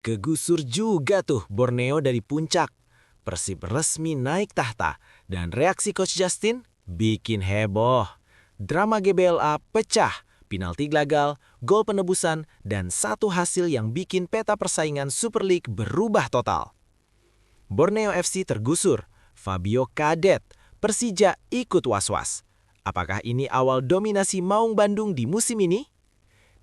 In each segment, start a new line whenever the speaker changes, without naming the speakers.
Kegusur juga tuh Borneo dari puncak. Persib resmi naik tahta dan reaksi Coach Justin bikin heboh. Drama GBLA pecah, penalti gagal, gol penebusan, dan satu hasil yang bikin peta persaingan Super League berubah total. Borneo FC tergusur, Fabio kaget, Persija ikut was-was. Apakah ini awal dominasi Maung Bandung di musim ini?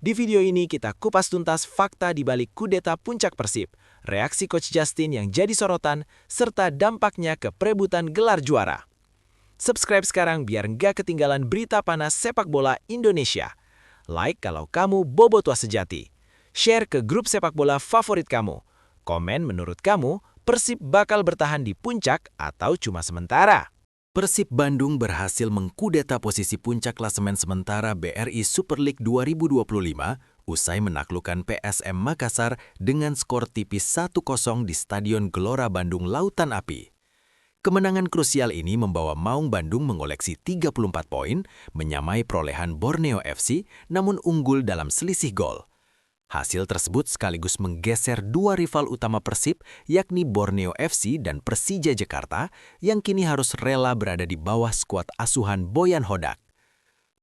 Di video ini kita kupas tuntas fakta di balik kudeta puncak Persib, reaksi Coach Justin yang jadi sorotan, serta dampaknya ke perebutan gelar juara. Subscribe sekarang biar nggak ketinggalan berita panas sepak bola Indonesia. Like kalau kamu bobotoh sejati. Share ke grup sepak bola favorit kamu. Komen menurut kamu, Persib bakal bertahan di puncak atau cuma sementara? Persib Bandung berhasil mengkudeta posisi puncak klasemen sementara BRI Super League 2025 usai menaklukkan PSM Makassar dengan skor tipis 1-0 di Stadion Gelora Bandung Lautan Api. Kemenangan krusial ini membawa Maung Bandung mengoleksi 34 poin, menyamai perolehan Borneo FC, namun unggul dalam selisih gol. Hasil tersebut sekaligus menggeser dua rival utama Persib, yakni Borneo FC dan Persija Jakarta, yang kini harus rela berada di bawah skuad asuhan Boyan Hodak.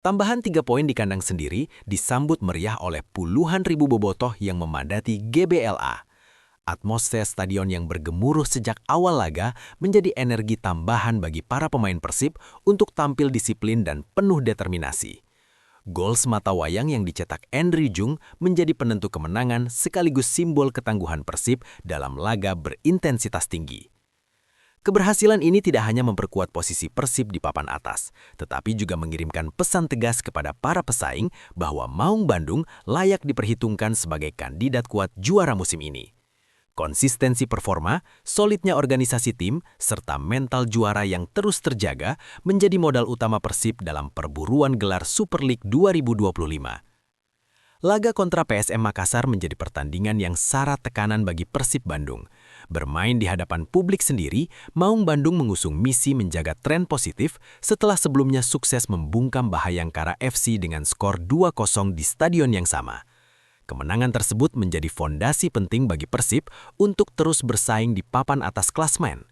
Tambahan 3 poin di kandang sendiri disambut meriah oleh puluhan ribu bobotoh yang memadati GBLA. Atmosfer stadion yang bergemuruh sejak awal laga menjadi energi tambahan bagi para pemain Persib untuk tampil disiplin dan penuh determinasi. Gol semata wayang yang dicetak Andrew Jung menjadi penentu kemenangan sekaligus simbol ketangguhan Persib dalam laga berintensitas tinggi. Keberhasilan ini tidak hanya memperkuat posisi Persib di papan atas, tetapi juga mengirimkan pesan tegas kepada para pesaing bahwa Maung Bandung layak diperhitungkan sebagai kandidat kuat juara musim ini. Konsistensi performa, solidnya organisasi tim, serta mental juara yang terus terjaga menjadi modal utama Persib dalam perburuan gelar Super League 2025. Laga kontra PSM Makassar menjadi pertandingan yang syarat tekanan bagi Persib Bandung. Bermain di hadapan publik sendiri, Maung Bandung mengusung misi menjaga tren positif setelah sebelumnya sukses membungkam Bhayangkara FC dengan skor 2-0 di stadion yang sama. Kemenangan tersebut menjadi fondasi penting bagi Persib untuk terus bersaing di papan atas klasmen.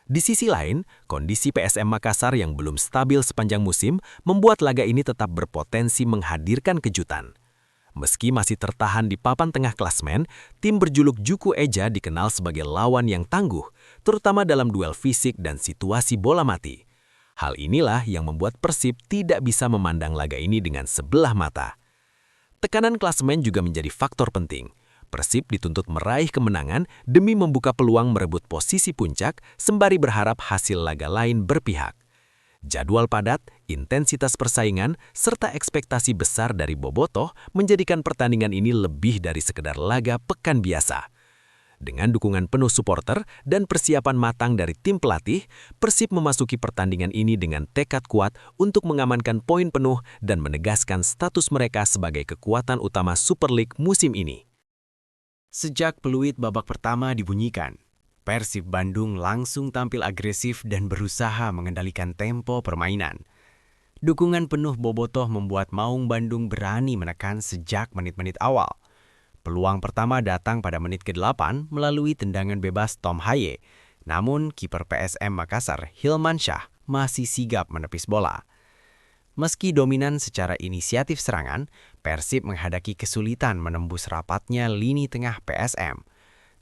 Di sisi lain, kondisi PSM Makassar yang belum stabil sepanjang musim membuat laga ini tetap berpotensi menghadirkan kejutan. Meski masih tertahan di papan tengah klasmen, tim berjuluk Juku Eja dikenal sebagai lawan yang tangguh, terutama dalam duel fisik dan situasi bola mati. Hal inilah yang membuat Persib tidak bisa memandang laga ini dengan sebelah mata. Tekanan klasemen juga menjadi faktor penting. Persib dituntut meraih kemenangan demi membuka peluang merebut posisi puncak sembari berharap hasil laga lain berpihak. Jadwal padat, intensitas persaingan, serta ekspektasi besar dari bobotoh menjadikan pertandingan ini lebih dari sekedar laga pekan biasa. Dengan dukungan penuh supporter dan persiapan matang dari tim pelatih, Persib memasuki pertandingan ini dengan tekad kuat untuk mengamankan poin penuh dan menegaskan status mereka sebagai kekuatan utama Super League musim ini. Sejak peluit babak pertama dibunyikan, Persib Bandung langsung tampil agresif dan berusaha mengendalikan tempo permainan. Dukungan penuh bobotoh membuat Maung Bandung berani menekan sejak menit-menit awal. Peluang pertama datang pada menit ke-8 melalui tendangan bebas Tom Haye. Namun, kiper PSM Makassar, Hilmansyah, masih sigap menepis bola. Meski dominan secara inisiatif serangan, Persib menghadapi kesulitan menembus rapatnya lini tengah PSM.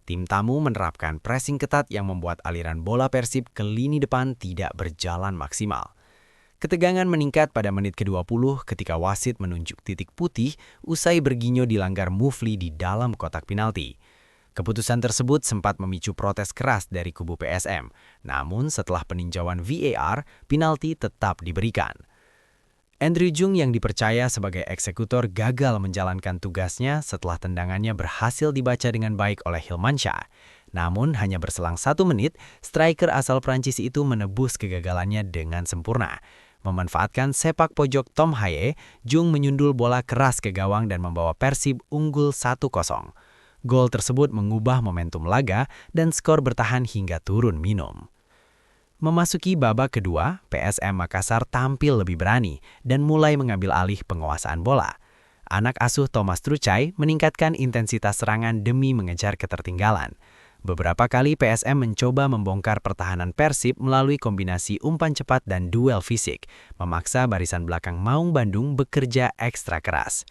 Tim tamu menerapkan pressing ketat yang membuat aliran bola Persib ke lini depan tidak berjalan maksimal. Ketegangan meningkat pada menit ke-20 ketika wasit menunjuk titik putih usai Berginyo dilanggar Mufli di dalam kotak penalti. Keputusan tersebut sempat memicu protes keras dari kubu PSM, namun setelah peninjauan VAR, penalti tetap diberikan. Andrew Jung yang dipercaya sebagai eksekutor gagal menjalankan tugasnya setelah tendangannya berhasil dibaca dengan baik oleh Hilmansyah. Namun hanya berselang 1 menit, striker asal Prancis itu menebus kegagalannya dengan sempurna. Memanfaatkan sepak pojok Tom Haye, Jung menyundul bola keras ke gawang dan membawa Persib unggul 1-0. Gol tersebut mengubah momentum laga dan skor bertahan hingga turun minum. Memasuki babak kedua, PSM Makassar tampil lebih berani dan mulai mengambil alih penguasaan bola.
anak asuh Thomas Tuchel meningkatkan intensitas serangan demi mengejar ketertinggalan. Beberapa kali PSM mencoba membongkar pertahanan Persib melalui kombinasi umpan cepat dan duel fisik, memaksa barisan belakang Maung Bandung bekerja ekstra keras.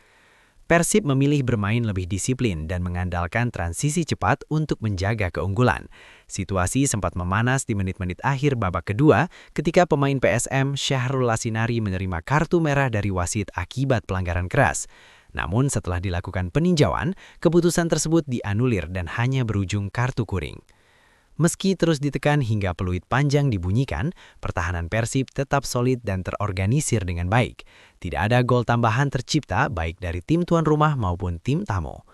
Persib memilih bermain lebih disiplin dan mengandalkan transisi cepat untuk menjaga keunggulan. Situasi sempat memanas di menit-menit akhir babak kedua ketika pemain PSM Syahrul Lasinari menerima kartu merah dari wasit akibat pelanggaran keras. Namun setelah dilakukan peninjauan, keputusan tersebut dianulir dan hanya berujung kartu kuning. Meski terus ditekan hingga peluit panjang dibunyikan, pertahanan Persib tetap solid dan terorganisir dengan baik. Tidak ada gol tambahan tercipta baik dari tim tuan rumah maupun tim tamu.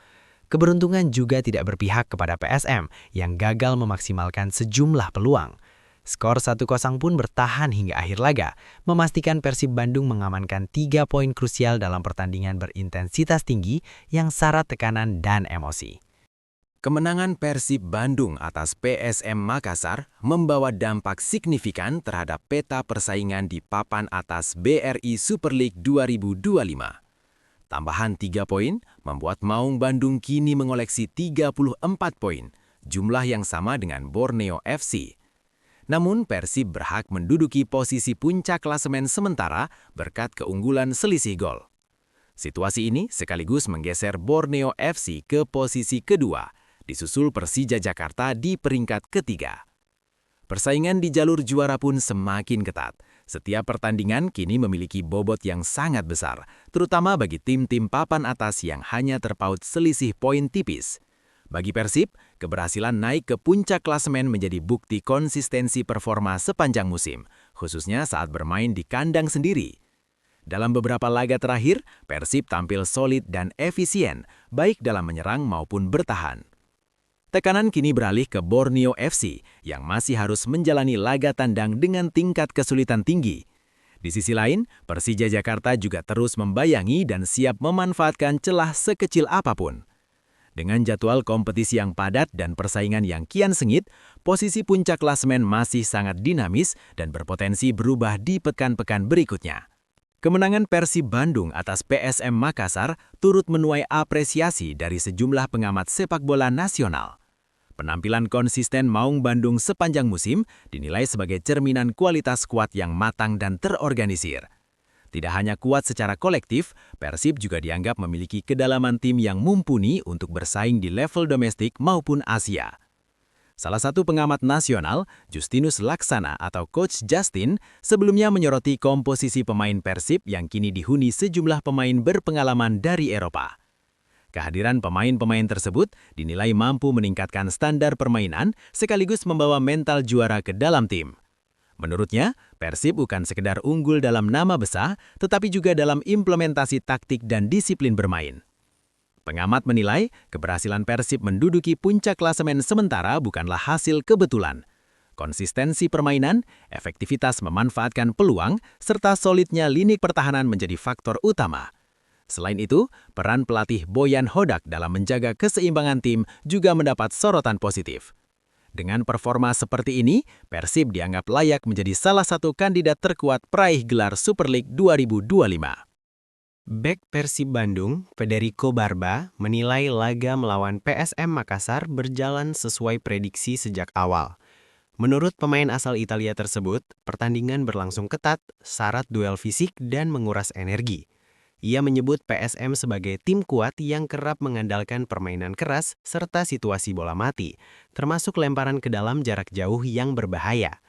Keberuntungan juga tidak berpihak kepada PSM yang gagal memaksimalkan sejumlah peluang. Skor 1-0 pun bertahan hingga akhir laga, memastikan Persib Bandung mengamankan 3 poin krusial dalam pertandingan berintensitas tinggi yang syarat tekanan dan emosi.
Kemenangan Persib Bandung atas PSM Makassar membawa dampak signifikan terhadap peta persaingan di papan atas BRI Super League 2025. Tambahan 3 poin membuat Maung Bandung kini mengoleksi 34 poin, jumlah yang sama dengan Borneo FC. Namun Persib berhak menduduki posisi puncak klasemen sementara berkat keunggulan selisih gol. Situasi ini sekaligus menggeser Borneo FC ke posisi kedua, disusul Persija Jakarta di peringkat ketiga. Persaingan di jalur juara pun semakin ketat. Setiap pertandingan kini memiliki bobot yang sangat besar, terutama bagi tim-tim papan atas yang hanya terpaut selisih poin tipis. Bagi Persib, keberhasilan naik ke puncak klasemen menjadi bukti konsistensi performa sepanjang musim, khususnya saat bermain di kandang sendiri. Dalam beberapa laga terakhir, Persib tampil solid dan efisien, baik dalam menyerang maupun bertahan. Tekanan kini beralih ke Borneo FC yang masih harus menjalani laga tandang dengan tingkat kesulitan tinggi. Di sisi lain, Persija Jakarta juga terus membayangi dan siap memanfaatkan celah sekecil apapun. Dengan jadwal kompetisi yang padat dan persaingan yang kian sengit, posisi puncak klasemen masih sangat dinamis dan berpotensi berubah di pekan-pekan berikutnya. Kemenangan Persib Bandung atas PSM Makassar turut menuai apresiasi dari sejumlah pengamat sepak bola nasional. Penampilan konsisten Maung Bandung sepanjang musim dinilai sebagai cerminan kualitas skuad yang matang dan terorganisir. Tidak hanya kuat secara kolektif, Persib juga dianggap memiliki kedalaman tim yang mumpuni untuk bersaing di level domestik maupun Asia. Salah satu pengamat nasional, Justinus Laksana atau Coach Justin, sebelumnya menyoroti komposisi pemain Persib yang kini dihuni sejumlah pemain berpengalaman dari Eropa. Kehadiran pemain-pemain tersebut dinilai mampu meningkatkan standar permainan sekaligus membawa mental juara ke dalam tim. Menurutnya, Persib bukan sekedar unggul dalam nama besar, tetapi juga dalam implementasi taktik dan disiplin bermain. Pengamat menilai, keberhasilan Persib menduduki puncak klasemen sementara bukanlah hasil kebetulan. Konsistensi permainan, efektivitas memanfaatkan peluang, serta solidnya lini pertahanan menjadi faktor utama. Selain itu, peran pelatih Boyan Hodak dalam menjaga keseimbangan tim juga mendapat sorotan positif. Dengan performa seperti ini, Persib dianggap layak menjadi salah satu kandidat terkuat peraih gelar Super League 2025.
Bek Persib Bandung, Federico Barba, menilai laga melawan PSM Makassar berjalan sesuai prediksi sejak awal. Menurut pemain asal Italia tersebut, pertandingan berlangsung ketat, syarat duel fisik dan menguras energi. Ia menyebut PSM sebagai tim kuat yang kerap mengandalkan permainan keras serta situasi bola mati, termasuk lemparan ke dalam jarak jauh yang berbahaya.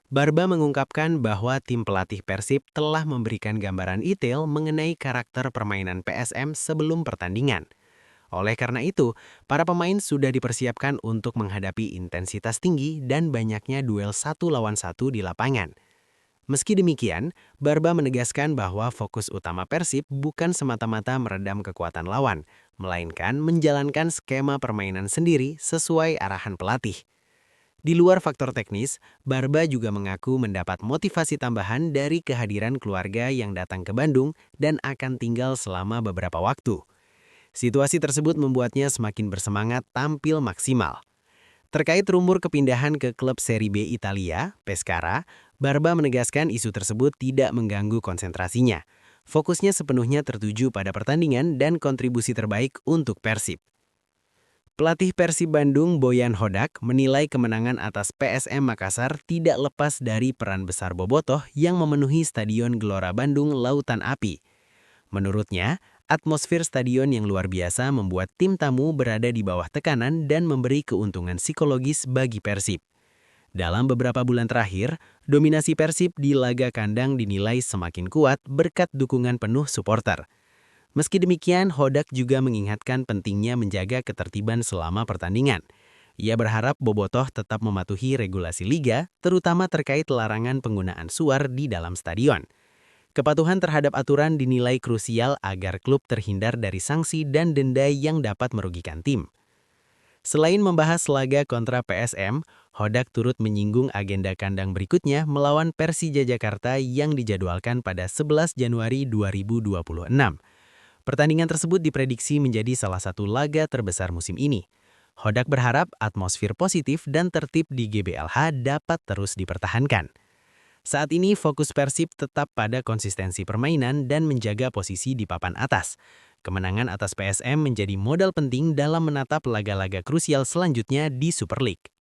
Barba mengungkapkan bahwa tim pelatih Persib telah memberikan gambaran detail mengenai karakter permainan PSM sebelum pertandingan. Oleh karena itu, para pemain sudah dipersiapkan untuk menghadapi intensitas tinggi dan banyaknya duel 1-1 di lapangan. Meski demikian, Barba menegaskan bahwa fokus utama Persib bukan semata-mata meredam kekuatan lawan, melainkan menjalankan skema permainan sendiri sesuai arahan pelatih. Di luar faktor teknis, Barba juga mengaku mendapat motivasi tambahan dari kehadiran keluarga yang datang ke Bandung dan akan tinggal selama beberapa waktu. Situasi tersebut membuatnya semakin bersemangat tampil maksimal. Terkait rumor kepindahan ke klub Serie B Italia, Pescara, Barba menegaskan isu tersebut tidak mengganggu konsentrasinya. Fokusnya sepenuhnya tertuju pada pertandingan dan kontribusi terbaik untuk Persib. Pelatih Persib Bandung Boyan Hodak menilai kemenangan atas PSM Makassar tidak lepas dari peran besar Bobotoh yang memenuhi Stadion Gelora Bandung Lautan Api. Menurutnya, atmosfer stadion yang luar biasa membuat tim tamu berada di bawah tekanan dan memberi keuntungan psikologis bagi Persib. Dalam beberapa bulan terakhir, dominasi Persib di laga kandang dinilai semakin kuat berkat dukungan penuh supporter. Meski demikian, Hodak juga mengingatkan pentingnya menjaga ketertiban selama pertandingan. Ia berharap Bobotoh tetap mematuhi regulasi liga, terutama terkait larangan penggunaan suar di dalam stadion. Kepatuhan terhadap aturan dinilai krusial agar klub terhindar dari sanksi dan denda yang dapat merugikan tim. Selain membahas laga kontra PSM, Hodak turut menyinggung agenda kandang berikutnya melawan Persija Jakarta yang dijadwalkan pada 11 Januari 2026. Pertandingan tersebut diprediksi menjadi salah satu laga terbesar musim ini. Hodak berharap atmosfer positif dan tertib di GBLH dapat terus dipertahankan. Saat ini fokus Persib tetap pada konsistensi permainan dan menjaga posisi di papan atas. Kemenangan atas PSM menjadi modal penting dalam menatap laga-laga krusial selanjutnya di Super League.